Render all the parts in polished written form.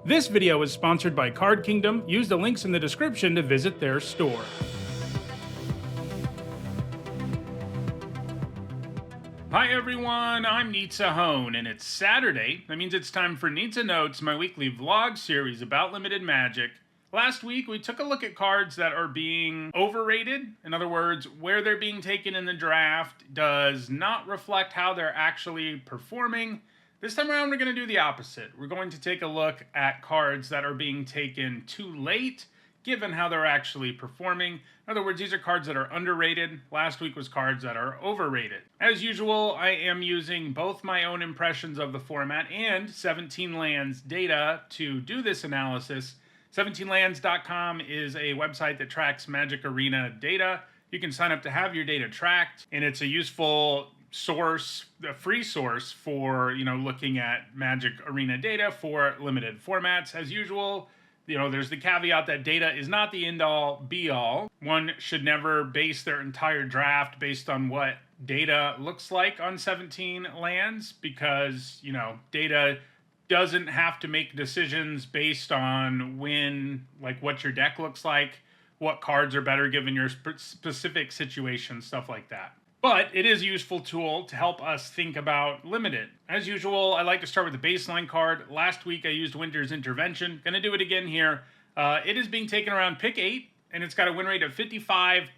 This video is sponsored by Card Kingdom. Use the links in the description to visit their store. Hi everyone, I'm Nitsa Hone, and it's Saturday. That means it's time for Nitsa Notes, my weekly vlog series about limited Magic. Last week, we took a look at cards that are being overrated. In other words, where they're being taken in the draft does not reflect how they're actually performing. This time around, we're going to do the opposite. We're going to take a look at cards that are being taken too late, given how they're actually performing. In other words, these are cards that are underrated. Last week was cards that are overrated. As usual, I am using both my own impressions of the format and 17 Lands data to do this analysis. 17lands.com is a website that tracks Magic Arena data. You can sign up to have your data tracked, and it's a useful source, a free source for, looking at Magic Arena data for limited formats. As usual, there's the caveat that data is not the end-all, be-all. One should never base their entire draft based on what data looks like on 17 lands, because, data doesn't have to make decisions based on what your deck looks like, what cards are better given your specific situation, stuff like that. But it is a useful tool to help us think about limited. As usual, I like to start with the baseline card. Last week I used Winter's Intervention. Gonna do it again here. It is being taken around pick 8, and it's got a win rate of 55%.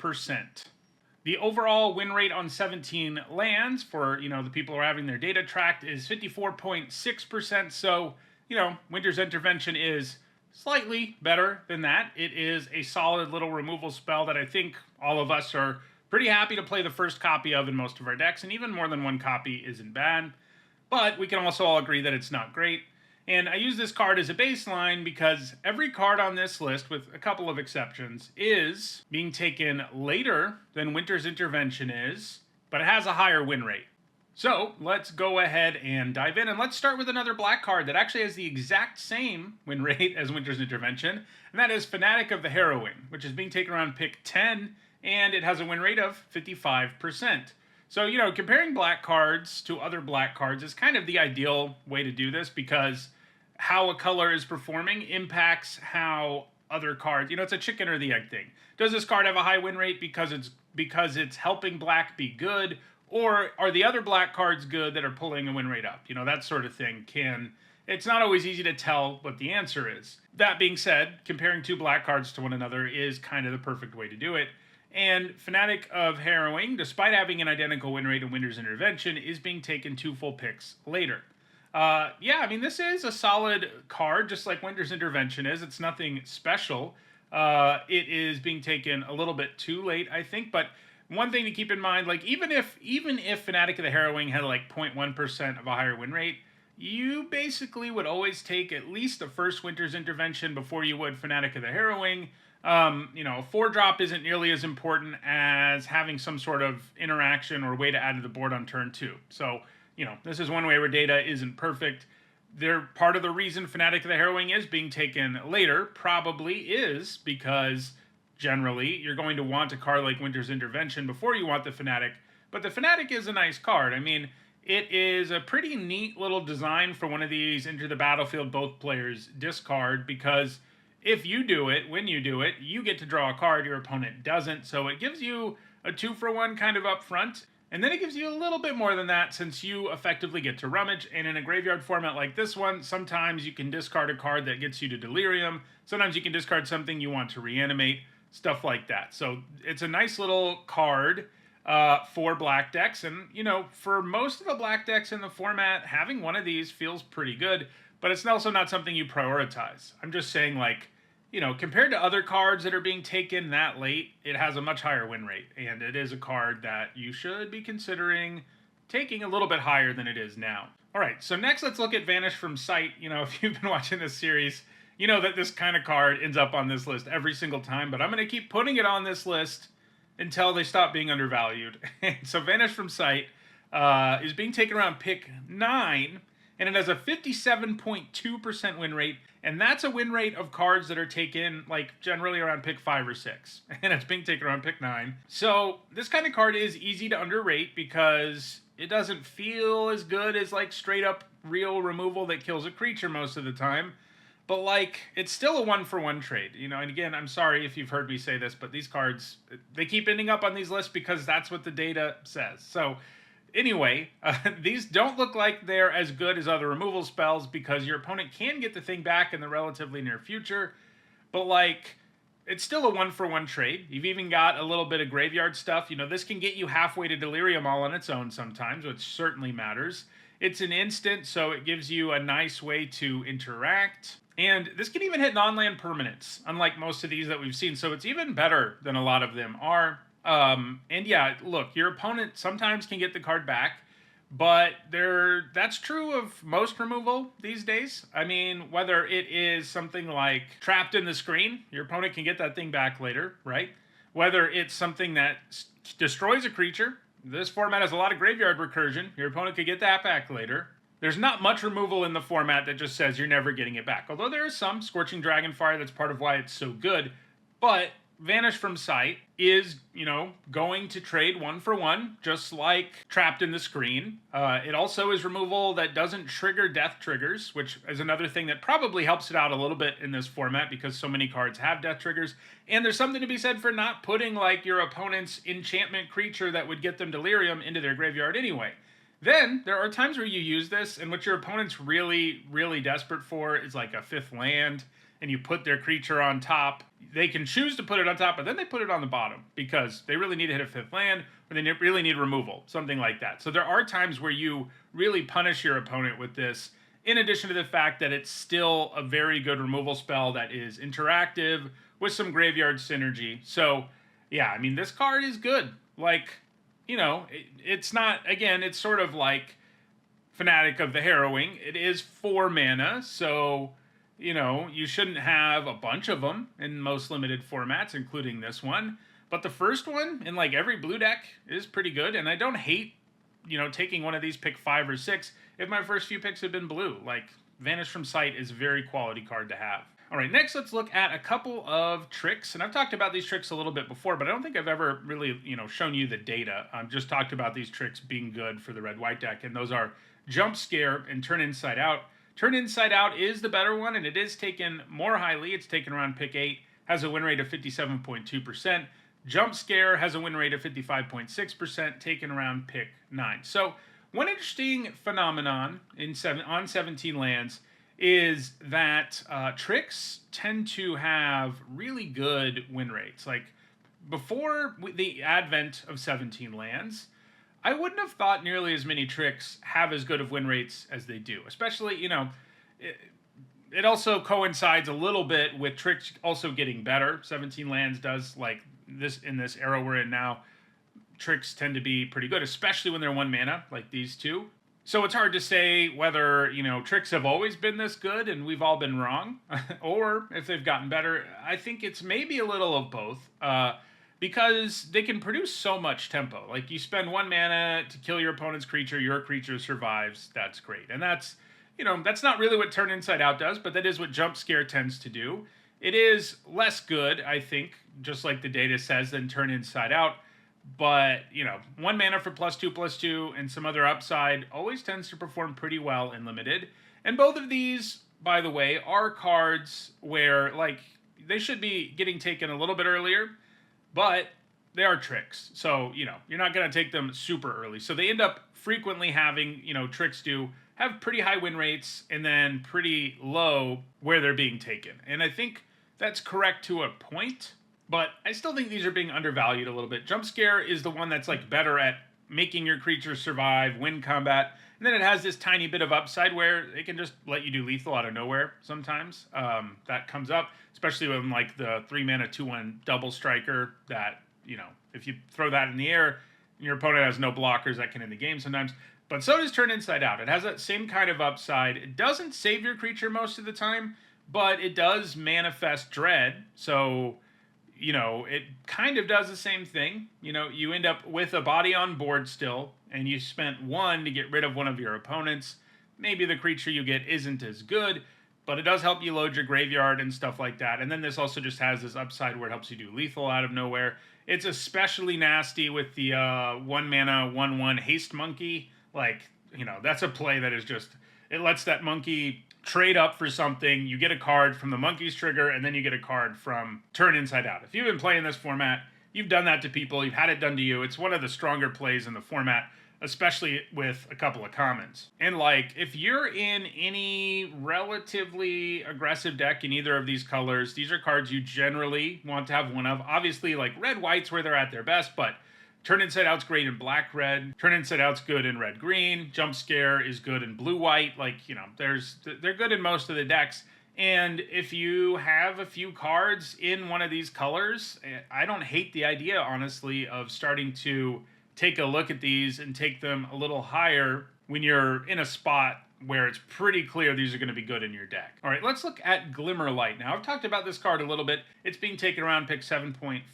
The overall win rate on 17 lands for, the people who are having their data tracked is 54.6%. So, Winter's Intervention is slightly better than that. It is a solid little removal spell that I think all of us are pretty happy to play the first copy of in most of our decks, and even more than one copy isn't bad. But we can also all agree that it's not great. And I use this card as a baseline because every card on this list, with a couple of exceptions, is being taken later than Winter's Intervention is, but it has a higher win rate. So let's go ahead and dive in, and let's start with another black card that actually has the exact same win rate as Winter's Intervention, and that is Fanatic of the Harrowing, which is being taken around pick 10, and it has a win rate of 55%. So, comparing black cards to other black cards is kind of the ideal way to do this, because how a color is performing impacts how other cards, it's a chicken or the egg thing. Does this card have a high win rate because it's helping black be good, or are the other black cards good that are pulling the win rate up? That sort of thing it's not always easy to tell what the answer is. That being said, comparing two black cards to one another is kind of the perfect way to do it. And Fanatic of Harrowing, despite having an identical win rate in Winter's Intervention, is being taken 2 full picks later. This is a solid card, just like Winter's Intervention is. It's nothing special. It is being taken a little bit too late, I think. But one thing to keep in mind, even if Fanatic of the Harrowing had 0.1% of a higher win rate, you basically would always take at least the first Winter's Intervention before you would Fanatic of the Harrowing. A 4-drop isn't nearly as important as having some sort of interaction or way to add to the board on turn 2. So, this is one way where data isn't perfect. Part of the reason Fanatic of the Harrowing is being taken later probably is because generally you're going to want a card like Winter's Intervention before you want the Fanatic. But the Fanatic is a nice card. It is a pretty neat little design for one of these enter the battlefield both players discard, because if you do it, when you do it, you get to draw a card, your opponent doesn't. So it gives you a 2-for-1 kind of up front. And then it gives you a little bit more than that, since you effectively get to rummage. And in a graveyard format like this one, sometimes you can discard a card that gets you to Delirium. Sometimes you can discard something you want to reanimate, stuff like that. So it's a nice little card for black decks. And, for most of the black decks in the format, having one of these feels pretty good. But it's also not something you prioritize. I'm just saying, compared to other cards that are being taken that late, it has a much higher win rate. And it is a card that you should be considering taking a little bit higher than it is now. All right, so next let's look at Vanish from Sight. If you've been watching this series, you know that this kind of card ends up on this list every single time. But I'm going to keep putting it on this list until they stop being undervalued. So Vanish from Sight is being taken around pick 9. And it has a 57.2% win rate, and that's a win rate of cards that are taken generally around pick 5 or 6, and it's being taken around pick 9. So this kind of card is easy to underrate because it doesn't feel as good as straight up real removal that kills a creature most of the time. But like, it's still a 1-for-1 trade, you know. And again, I'm sorry if you've heard me say this, but these cards, they keep ending up on these lists because that's what the data says. So anyway, these don't look like they're as good as other removal spells because your opponent can get the thing back in the relatively near future. But like, it's still a 1-for-1 trade. You've even got a little bit of graveyard stuff. You know, this can get you halfway to Delirium all on its own sometimes, which certainly matters. It's an instant, so it gives you a nice way to interact. And this can even hit non-land permanents, unlike most of these that we've seen. So it's even better than a lot of them are. And yeah, look, your opponent sometimes can get the card back, but that's true of most removal these days. I mean, whether it is something like Trapped in the Screen, your opponent can get that thing back later, right? Whether it's something that destroys a creature, this format has a lot of graveyard recursion, your opponent could get that back later. There's not much removal in the format that just says you're never getting it back. Although there is some. Scorching Dragonfire, that's part of why it's so good. But Vanish from Sight is, you know, going to trade 1-for-1, just like Trapped in the Screen. It also is removal that doesn't trigger death triggers, which is another thing that probably helps it out a little bit in this format because so many cards have death triggers. And there's something to be said for not putting, like, your opponent's enchantment creature that would get them Delirium into their graveyard anyway. Then, there are times where you use this, and what your opponent's really, really desperate for is like a 5th land, and you put their creature on top. They can choose to put it on top, but then they put it on the bottom, because they really need to hit a 5th land, or they really need removal, something like that. So there are times where you really punish your opponent with this, in addition to the fact that it's still a very good removal spell that is interactive, with some graveyard synergy. So, yeah, I mean, this card is good. Like, you know, it's not, again, it's sort of like Fanatic of the Harrowing. It is 4 mana, so, you know, you shouldn't have a bunch of them in most limited formats, including this one. But the first one in, like, every blue deck is pretty good, and I don't hate, you know, taking one of these, pick 5 or 6, if my first few picks had been blue. Like, Vanish from Sight is a very quality card to have. All right, next let's look at a couple of tricks. And I've talked about these tricks a little bit before, but I don't think I've ever really, you know, shown you the data. I've just talked about these tricks being good for the red-white deck, and those are Jump Scare and Turn Inside Out. Turn Inside Out is the better one, and it is taken more highly. It's taken around pick 8, has a win rate of 57.2%. Jump Scare has a win rate of 55.6%, taken around pick 9. So one interesting phenomenon on 17 lands is that tricks tend to have really good win rates. Like, before the advent of 17 lands, I wouldn't have thought nearly as many tricks have as good of win rates as they do. Especially, you know, it also coincides a little bit with tricks also getting better. 17 lands does, like, this in this era we're in now. Tricks tend to be pretty good, especially when they're 1 mana, like these two. So it's hard to say whether, you know, tricks have always been this good and we've all been wrong, or if they've gotten better. I think it's maybe a little of both, because they can produce so much tempo. Like, you spend 1 mana to kill your opponent's creature, your creature survives, that's great. And that's, you know, that's not really what Turn Inside Out does, but that is what Jump Scare tends to do. It is less good, I think, just like the data says, than Turn Inside Out. But, you know, 1 mana for +2/+2 and some other upside always tends to perform pretty well in limited. And both of these, by the way, are cards where, like, they should be getting taken a little bit earlier, but they are tricks. So, you know, you're not going to take them super early. So they end up frequently having, you know, tricks do have pretty high win rates and then pretty low where they're being taken. And I think that's correct to a point. But I still think these are being undervalued a little bit. Jump Scare is the one that's, like, better at making your creature survive, win combat. And then it has this tiny bit of upside where it can just let you do lethal out of nowhere sometimes. That comes up, especially when, like, the 3 mana 2/1 double striker that, you know, if you throw that in the air and your opponent has no blockers, that can end the game sometimes. But so does Turn Inside Out. It has that same kind of upside. It doesn't save your creature most of the time, but it does manifest dread. So, you know, it kind of does the same thing. You know, you end up with a body on board still, and you spent 1 to get rid of one of your opponents. Maybe the creature you get isn't as good, but it does help you load your graveyard and stuff like that. And then this also just has this upside where it helps you do lethal out of nowhere. It's especially nasty with the 1 mana 1/1 haste monkey. Like, you know, that's a play that is just, it lets that monkey trade up for something, you get a card from the Monkey's Trigger, and then you get a card from Turn Inside Out. If you've been playing this format, you've done that to people, you've had it done to you. It's one of the stronger plays in the format, especially with a couple of commons. And like, if you're in any relatively aggressive deck in either of these colors, these are cards you generally want to have one of. Obviously, like red-white's where they're at their best, but Turn Inside Out's great in black-red. Turn Inside Out's good in red-green. Jump Scare is good in blue-white. Like, you know, they're good in most of the decks. And if you have a few cards in one of these colors, I don't hate the idea, honestly, of starting to take a look at these and take them a little higher when you're in a spot where it's pretty clear these are going to be good in your deck. All right, let's look at Glimmerlight now. I've talked about this card a little bit. It's being taken around pick 7.57,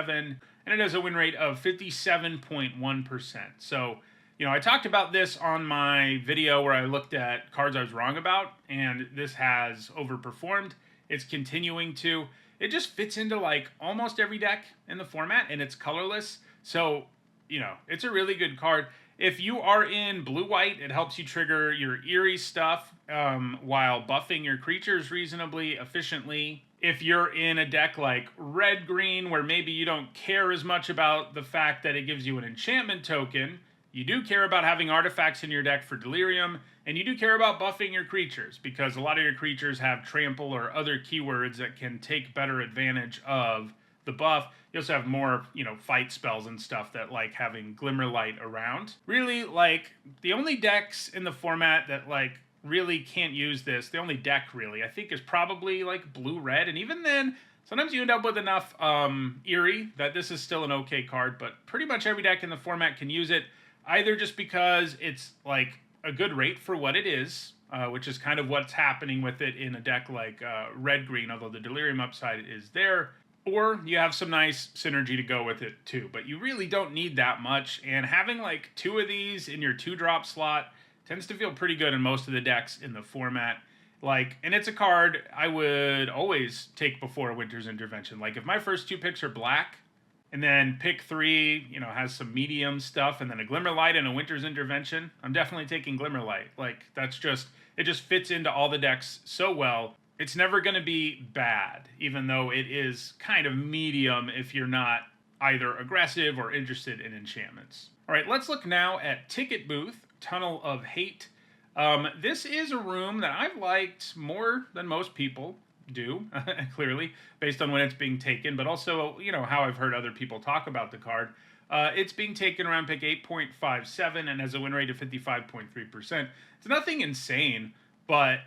and it has a win rate of 57.1%. So, you know, I talked about this on my video where I looked at cards I was wrong about, and this has overperformed. It's continuing to. It just fits into like almost every deck in the format, and it's colorless. So, you know, it's a really good card. If you are in blue-white, it helps you trigger your Eerie stuff while buffing your creatures reasonably efficiently. If you're in a deck like red-green, where maybe you don't care as much about the fact that it gives you an enchantment token, you do care about having artifacts in your deck for Delirium, and you do care about buffing your creatures, because a lot of your creatures have trample or other keywords that can take better advantage of the buff. You also have more, you know, fight spells and stuff that like having Glimmerlight around. Really, like, the only decks in the format that like really can't use this, the only deck really, I think is probably like blue-red, and even then, sometimes you end up with enough Eerie that this is still an okay card, but pretty much every deck in the format can use it, either just because it's like a good rate for what it is, which is kind of what's happening with it in a deck like red-green, although the Delirium upside is there, or you have some nice synergy to go with it too. But you really don't need that much, and having like two of these in your 2-drop slot tends to feel pretty good in most of the decks in the format. Like, and it's a card I would always take before Winter's Intervention. Like, if my first 2 picks are black, and then pick 3, you know, has some medium stuff, and then a Glimmerlight and a Winter's Intervention, I'm definitely taking Glimmerlight. Like, that's just, it just fits into all the decks so well. It's never going to be bad, even though it is kind of medium if you're not either aggressive or interested in enchantments. All right, let's look now at Ticket Booth, Tunnel of Hate. This is a room that I've liked more than most people do, clearly, based on when it's being taken, but also, you know, how I've heard other people talk about the card. It's being taken around pick 8.57 and has a win rate of 55.3%. It's nothing insane, but,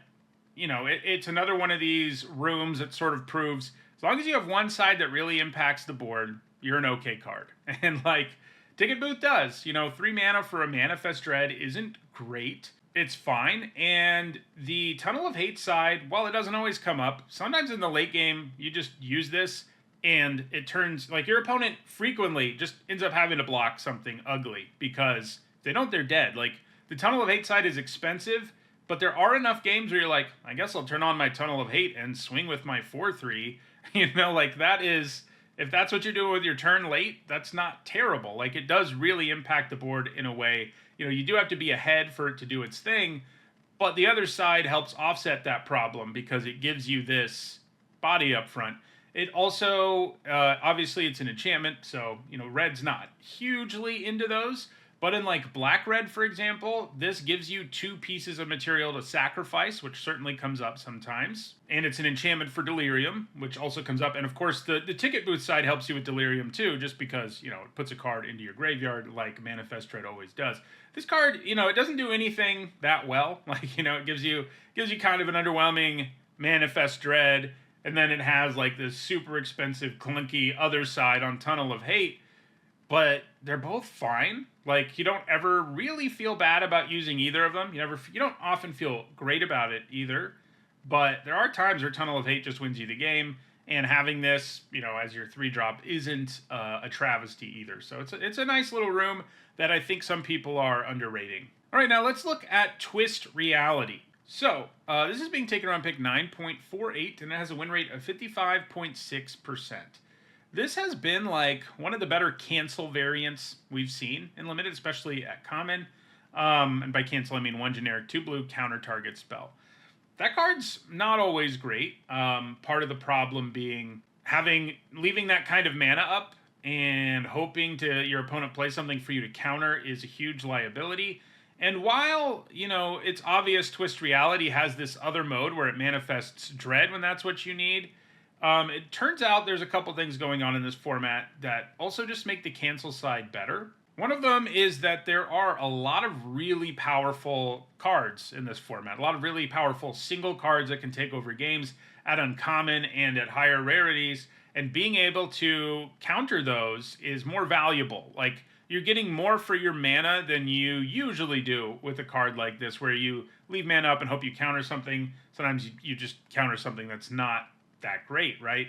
you know, it's another one of these rooms that sort of proves, as long as you have one side that really impacts the board, you're an okay card. And, like, Ticket Booth does. You know, 3 mana for a Manifest Dread isn't great. It's fine, and the Tunnel of Hate side, while it doesn't always come up, sometimes in the late game, you just use this, and it turns, like, your opponent frequently just ends up having to block something ugly, because if they don't, they're dead. Like, the Tunnel of Hate side is expensive, but there are enough games where you're like, I guess I'll turn on my Tunnel of Hate and swing with my 4/3. You know, like, that is, if that's what you're doing with your turn late, that's not terrible. Like, it does really impact the board in a way. You know, you do have to be ahead for it to do its thing, but the other side helps offset that problem because it gives you this body up front. It also, obviously it's an enchantment, so, you know, red's not hugely into those, but in like black-red, for example, this gives you 2 pieces of material to sacrifice, which certainly comes up sometimes, and it's an enchantment for Delirium, which also comes up, and of course the Ticket Booth side helps you with Delirium too, just because, you know, it puts a card into your graveyard like Manifest Dread always does. This card, you know, it doesn't do anything that well. Like, you know, it gives you kind of an underwhelming Manifest Dread, and then it has like this super expensive, clunky other side on Tunnel of Hate, but they're both fine. Like, you don't ever really feel bad about using either of them. You don't often feel great about it either, but there are times where Tunnel of Hate just wins you the game, and having this, you know, as your 3-drop isn't a travesty either. So it's a nice little room that I think some people are underrating. All right, now let's look at Twist Reality. So, this is being taken around pick 9.48, and it has a win rate of 55.6%. This has been, like, one of the better cancel variants we've seen in Limited, especially at Common. And by cancel, I mean 1 generic, 2 blue counter target spell. That card's not always great. Part of the problem being leaving that kind of mana up and hoping to your opponent play something for you to counter is a huge liability. And while, it's obvious Twist Reality has this other mode where it manifests Dread when that's what you need, it turns out there's a couple things going on in this format that also just make the cancel side better. One of them is that there are a lot of really powerful cards in this format. A lot of really powerful single cards that can take over games at uncommon and at higher rarities. And being able to counter those is more valuable. Like, you're getting more for your mana than you usually do with a card like this, where you leave mana up and hope you counter something. Sometimes you just counter something that's not that great, right?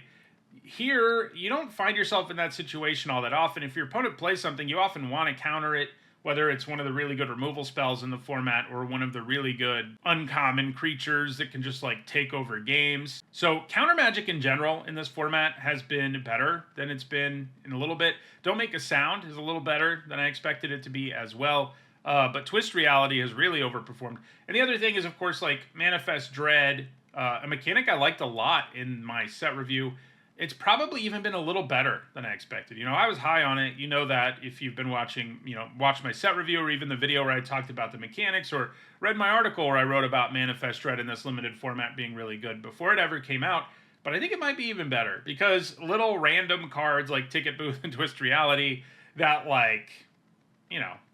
Here, you don't find yourself in that situation all that often. If your opponent plays something, you often want to counter it, whether it's one of the really good removal spells in the format or one of the really good uncommon creatures that can just like take over games. So counter magic in general in this format has been better than it's been in a little bit. Don't Make a Sound is a little better than I expected it to be as well. But Twist Reality has really overperformed. And the other thing is, of course, like Manifest Dread, a mechanic I liked a lot in my set review. It's probably even been a little better than I expected. I was high on it. You know that if you've been watching, watched my set review or even the video where I talked about the mechanics or read my article where I wrote about Manifest Dread in this limited format being really good before it ever came out. But I think it might be even better because little random cards like Ticket Booth and Twist Reality that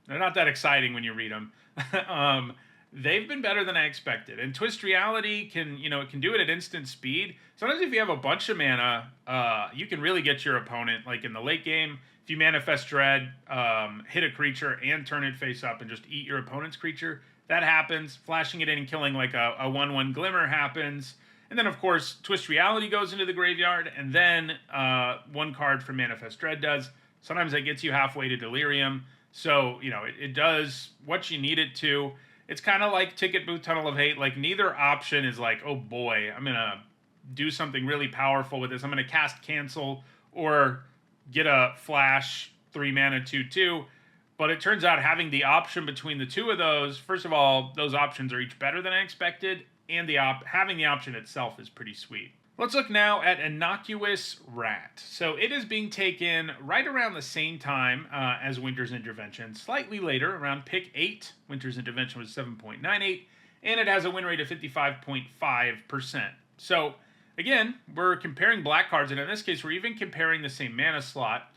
they're not that exciting when you read them. They've been better than I expected. And Twist Reality it can do it at instant speed. Sometimes if you have a bunch of mana, you can really get your opponent, like in the late game, if you Manifest Dread, hit a creature and turn it face up and just eat your opponent's creature. That happens. Flashing it in and killing like a 1/1 Glimmer happens. And then, of course, Twist Reality goes into the graveyard, and then one card from Manifest Dread does. Sometimes that gets you halfway to Delirium. So, it does what you need it to. It's kind of like Ticket Booth Tunnel of Hate. Like, neither option is like, oh boy, I'm going to do something really powerful with this. I'm going to cast Cancel or get a flash 3 mana 2/2. But it turns out having the option between the two of those, first of all, those options are each better than I expected, and having the option itself is pretty sweet. Let's look now at Innocuous Rat. So it is being taken right around the same time as Winter's Intervention, slightly later, around pick 8. Winter's Intervention was 7.98, and it has a win rate of 55.5%. So, again, we're comparing black cards, and in this case, we're even comparing the same mana slot.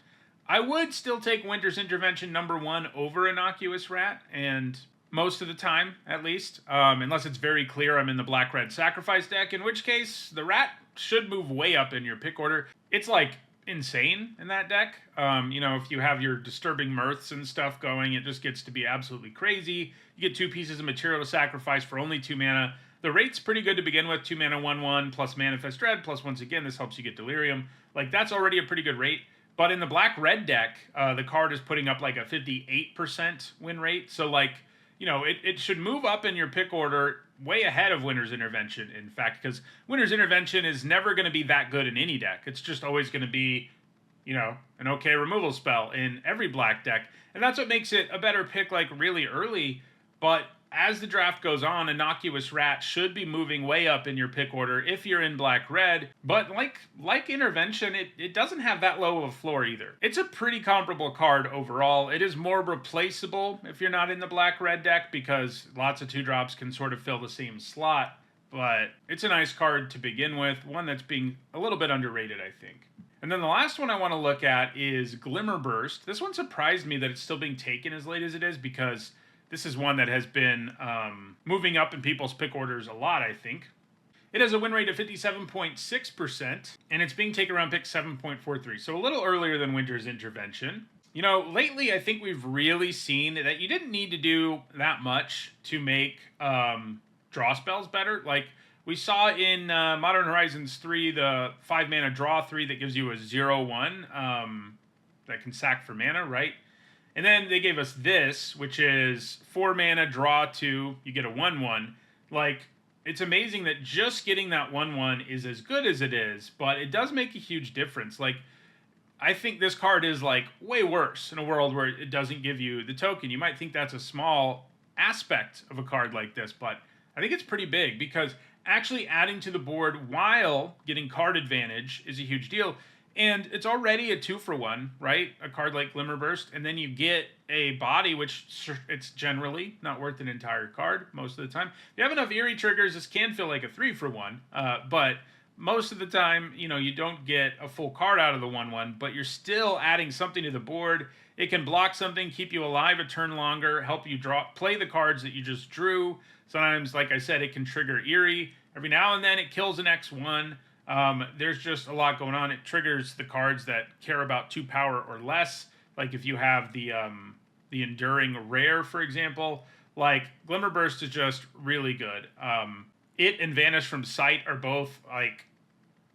I would still take Winter's Intervention #1 over Innocuous Rat, and most of the time, at least, unless it's very clear I'm in the black-red sacrifice deck, in which case the rat should move way up in your pick order. It's like insane in that deck. If you have your Disturbing Mirths and stuff going, it just gets to be absolutely crazy. You get 2 pieces of material to sacrifice for only 2 mana. The rate's pretty good to begin with, 2 mana 1/1 plus Manifest Dread, plus once again, this helps you get Delirium. Like, that's already a pretty good rate. But in the black-red deck, the card is putting up like a 58% win rate. So it should move up in your pick order way ahead of Winter's Intervention, in fact, because Winter's Intervention is never going to be that good in any deck. It's just always going to be, an okay removal spell in every black deck. And that's what makes it a better pick, like, really early. But as the draft goes on, Innocuous Rat should be moving way up in your pick order if you're in black-red. But like Intervention, it doesn't have that low of a floor either. It's a pretty comparable card overall. It is more replaceable if you're not in the black-red deck because lots of 2-drops can sort of fill the same slot. But it's a nice card to begin with, one that's being a little bit underrated, I think. And then the last one I want to look at is Glimmer Burst. This one surprised me that it's still being taken as late as it is because this is one that has been moving up in people's pick orders a lot, I think. It has a win rate of 57.6%, and it's being taken around pick 7.43, so a little earlier than Winter's Intervention. Lately, I think we've really seen that you didn't need to do that much to make draw spells better. Like, we saw in Modern Horizons 3, the 5-mana draw 3 that gives you a 0/1 that can sack for mana, right? And then they gave us this, which is 4 mana, draw 2, you get a 1/1. Like, it's amazing that just getting that 1/1 is as good as it is, but it does make a huge difference. Like, I think this card is, like, way worse in a world where it doesn't give you the token. You might think that's a small aspect of a card like this, but I think it's pretty big because actually adding to the board while getting card advantage is a huge deal. And it's already a 2-for-1, right? A card like Glimmerburst, and then you get a body, which it's generally not worth an entire card most of the time. If you have enough Eerie triggers, this can feel like a 3-for-1, but most of the time, you don't get a full card out of the 1/1, but you're still adding something to the board. It can block something, keep you alive a turn longer, help you play the cards that you just drew. Sometimes, like I said, it can trigger Eerie. Every now and then, it kills an X1. There's just a lot going on. It triggers the cards that care about 2 power or less. Like if you have the Enduring Rare, for example. Like, Glimmerburst is just really good. It and Vanish from Sight are both, like,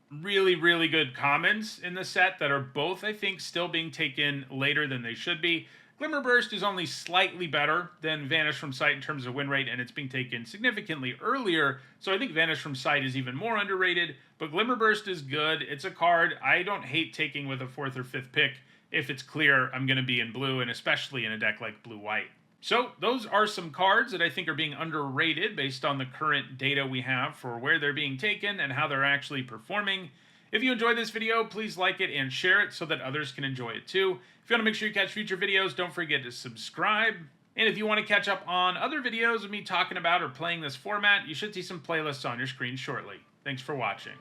really, really good commons in the set that are both, I think, still being taken later than they should be. Glimmerburst is only slightly better than Vanish from Sight in terms of win rate, and it's being taken significantly earlier, so I think Vanish from Sight is even more underrated, but Glimmerburst is good. It's a card I don't hate taking with a 4th or 5th pick if it's clear I'm going to be in blue, and especially in a deck like blue-white. So those are some cards that I think are being underrated based on the current data we have for where they're being taken and how they're actually performing. If you enjoyed this video, please like it and share it so that others can enjoy it too. If you want to make sure you catch future videos, don't forget to subscribe. And if you want to catch up on other videos of me talking about or playing this format, you should see some playlists on your screen shortly. Thanks for watching.